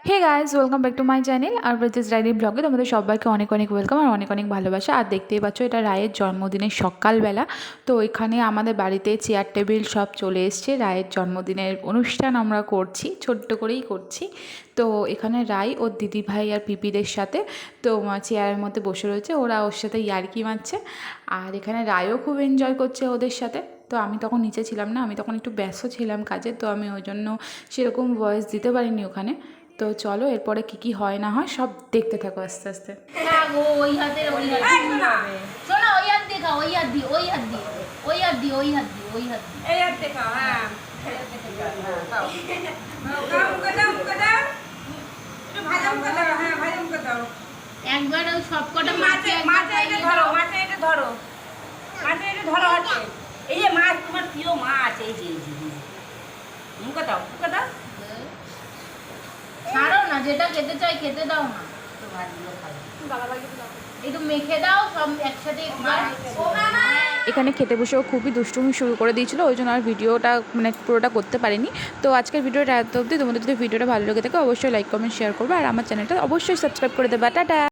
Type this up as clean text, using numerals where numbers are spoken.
Hey guys welcome back to my channel আর bridges diary ব্লগে তোমাদের সবাইকে অনেক অনেক ওয়েলকাম আর অনেক অনেক ভালোবাসা। আর দেখতেই পাচ্ছ এটা রায়ের জন্মদিনের সকালবেলা। তো এখানে আমাদের বাড়িতে চেয়ার টেবিল সব চলে এসছে, রায়ের জন্মদিনের অনুষ্ঠান আমরা করছি, ছোট্ট করেই করছি। তো এখানে রায় ওর দিদি ভাই আর পিপিদের সাথে তো চেয়ারের মধ্যে বসে রয়েছে, ওরা ওর সাথে ইয়ার্কি মারছে। আর এখানে রায়ও খুব এনজয় করছে ওদের সাথে। তো আমি তখন নিচে ছিলাম না, আমি তখন একটু ব্যস্ত ছিলাম কাজে, তো আমি ওই জন্য সেরকম ভয়েস দিতে পারিনি ওখানে। তো চলো এরপরে কি কি হয় না হয় সব দেখতে থাকো আস্তে আস্তে। একবার ওই সবকটা মাছে এটা ধরো, মাছে এটা ধরো, মাছে এটা ধরো হাতে। এই যে মাছ, তোমার প্রিয় মাছ, এই যে মুখে দাও, মুখে দাও। ছাড়ো না, যেটা খেতে চাই খেতে দাও না। তো ভাতগুলো খাবে, একটু মেখে দাও সব একসাথে। এখানে খেতে বসেও খুবই দুষ্টুমি শুরু করে দিয়েছিল, ওই জন্য আর ভিডিওটা মানে পুরোটা করতে পারিনি। তো আজকের ভিডিওটা এত অবধি। তোমাদের যদি ভিডিওটা ভালো লেগে থাকে অবশ্যই লাইক কমেন্ট শেয়ার করবে আর আমার চ্যানেলটা অবশ্যই সাবস্ক্রাইব করে দেবে। টাটা।